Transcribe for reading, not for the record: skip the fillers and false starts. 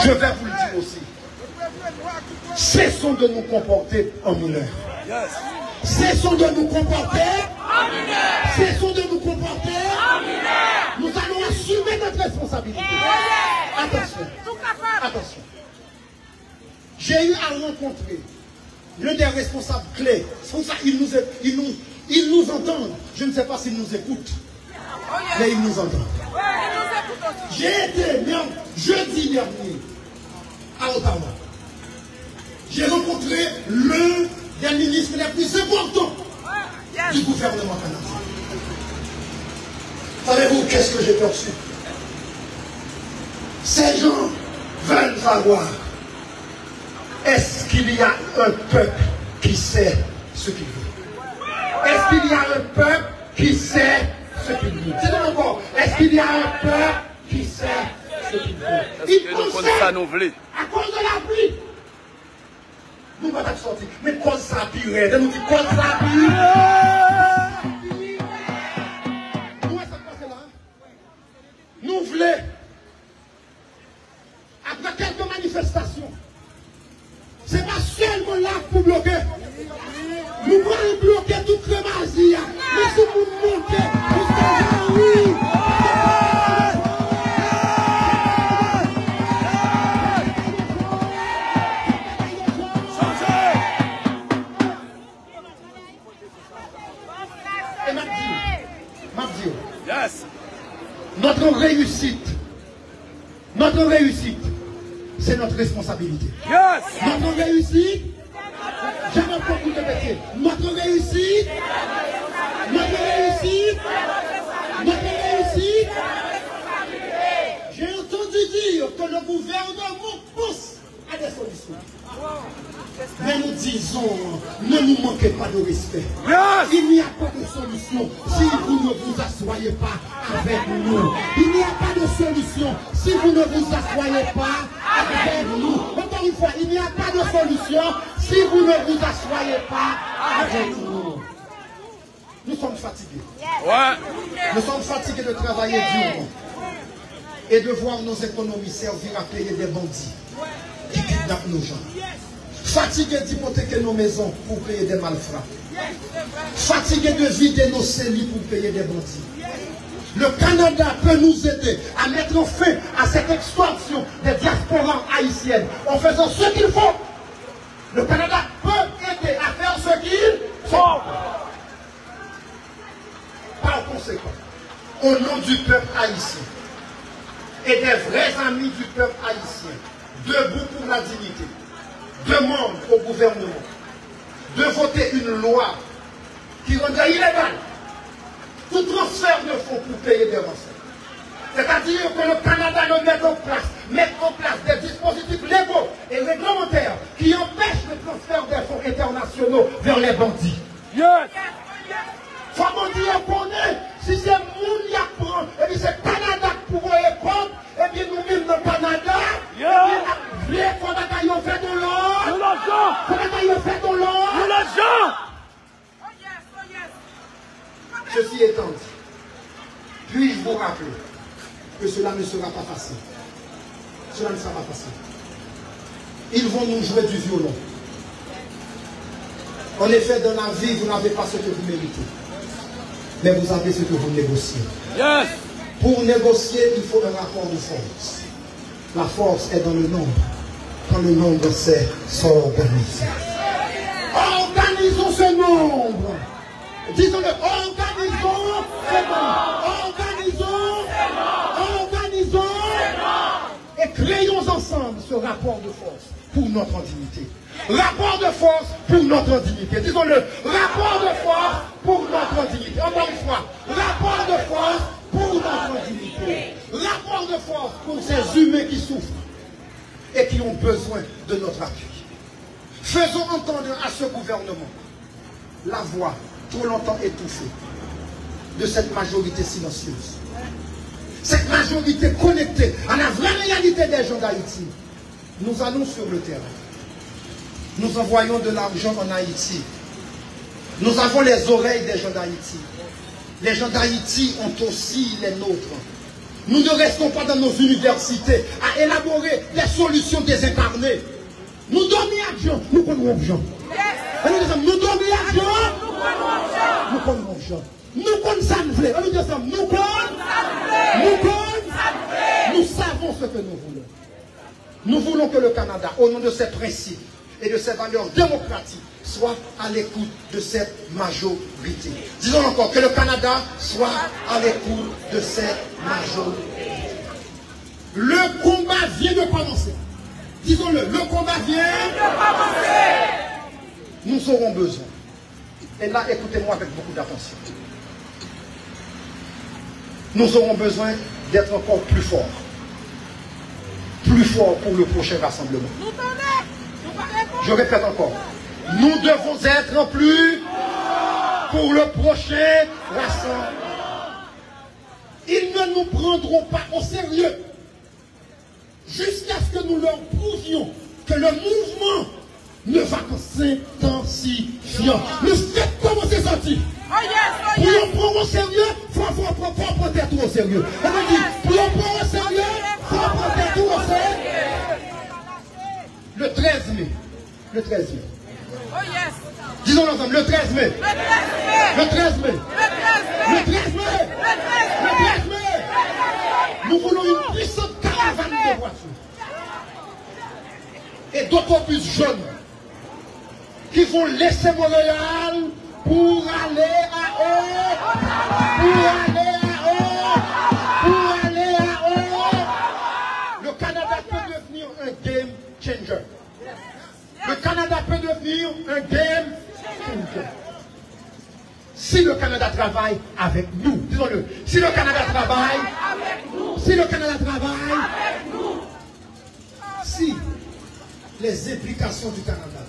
Je vais vous le dire aussi. Cessons de nous comporter en mineurs. Cessons de nous comporter en mineurs. Cessons de nous comporter en mineurs. Nous allons assumer notre responsabilité. Attention. Attention. J'ai eu à rencontrer l'un des responsables clés. C'est pour ça qu'ils nous entendent. Je ne sais pas s'ils nous écoutent. Mais ils nous entendent. J'ai été jeudi dernier à Ottawa. J'ai rencontré l'un des ministres les plus importants du gouvernement canadien. Savez-vous qu'est-ce que j'ai perçu? Ces gens veulent savoir, est-ce qu'il y a un peuple qui sait ce qu'il veut? Est-ce qu'il y a un peuple qui sait ce qu'il veut? C'est encore, est-ce qu'il y a un peuple qui sait ce qu'il veut? Il pensait, à cause de la pluie, nous ne pouvons pas sortir, mais cause ça pire, nous dit cause ça pire. Où est-ce que ça passe là? Nous voulons, après quelques manifestations, ce n'est pas seulement là pour bloquer. Nous allons bloquer toute le magie. Mais si vous montez, oui. Et Mathieu, yes. Notre réussite, c'est notre responsabilité. Yes. Notre réussite, j'aime beaucoup de métiers. Notre réussite, j'ai entendu dire que le gouvernement pousse à des solutions. Mais nous disons, ne nous manquez pas de respect. Yes. Il n'y a pas de solution si vous ne vous asseyez pas avec nous. Il n'y a pas de solution si vous ne vous asseyez pas avec nous. Encore une fois, il n'y a pas de solution si vous ne vous asseyez pas avec nous. Nous sommes fatigués. Ouais. Nous sommes fatigués de travailler durement et de voir nos économies servir à payer des bandits qui kidnappent nos gens. Fatigués d'hypothéquer nos maisons pour payer des malfrats. Fatigués de vider nos cellules pour payer des bandits. Le Canada peut nous aider à mettre fin à cette extorsion des diasporas haïtiennes en faisant ce qu'il faut. Le Canada peut aider à faire ce qu'il faut. Par conséquent, au nom du peuple haïtien et des vrais amis du peuple haïtien, debout pour la dignité, demande au gouvernement de voter une loi qui rendrait illégal tout transfert de fonds pour payer des rançons. C'est-à-dire que le Canada ne mette en place des dispositifs légaux et réglementaires qui empêchent le transfert des fonds internationaux vers les bandits. Yes. Faut dire qu'on est, si c'est moun qui apprend, et puis c'est Canada pour vous répondre, et bien nous-mêmes dans le Canada, et bien les fonds d'ailleurs fait de l'or, de l'argent. Ceci étant dit, puis-je vous rappeler que cela ne sera pas facile. Cela ne sera pas facile. Ils vont nous jouer du violon. En effet, dans la vie, vous n'avez pas ce que vous méritez. Mais vous avez ce que vous négociez. Yes. Pour négocier, il faut un rapport de force. La force est dans le nombre. Quand le nombre sait s'organiser. Organisons ce nombre. Disons-le, organisons ce nombre. Organisons. Et créons ensemble ce rapport de force pour notre dignité. Rapport de force pour notre dignité. Disons-le, rapport de force pour notre dignité. Encore une fois, rapport de force pour notre dignité. Rapport de force pour ces humains qui souffrent et qui ont besoin de notre appui. Faisons entendre à ce gouvernement la voix trop longtemps étouffée de cette majorité silencieuse. Cette majorité connectée à la vraie réalité des gens d'Haïti. Nous allons sur le terrain. Nous envoyons de l'argent en Haïti. Nous avons les oreilles des gens d'Haïti. Les gens d'Haïti ont aussi les nôtres. Nous ne restons pas dans nos universités à élaborer des solutions désincarnées. Nous dormons à Jean, nous connaissons Jean. Nous dormons à Jean, nous connaissons Jean. Nous connaissons nous savons ce que nous voulons. Nous voulons que le Canada, au nom de ses principes et de ses valeurs démocratiques, soit à l'écoute de cette majorité. Disons encore que le Canada soit à l'écoute de cette majorité. Le combat vient de commencer. Disons-le, le combat vient de commencer. Nous aurons besoin. Et là, écoutez-moi avec beaucoup d'attention. Nous aurons besoin d'être encore plus forts. Plus forts pour le prochain rassemblement. Je répète encore. Nous devons être plus pour le prochain rassemblement. Ils ne nous prendront pas au sérieux jusqu'à ce que nous leur prouvions que le mouvement ne va que s'intensifiant. Le fait comment c'est sorti. Pour le prendre au sérieux, il faut prendre tout au sérieux. On dit, pour le prendre au sérieux, il faut prendre tout au sérieux. Le 13 mai. Le 13 mai. Disons ensemble, le 13 mai. Le 13 mai. Le 13 mai. Le 13 mai. Nous voulons une puissante caravane de voitures. Et d'autant plus jeunes qui vont laisser Montréal pour aller à haut. Pour aller à haut. Pour aller à haut. Le Canada peut devenir un game changer. Le Canada peut devenir un game changer. Si le Canada travaille avec nous, disons-le, si le Canada travaille avec nous, si le Canada travaille avec nous, si les implications du Canada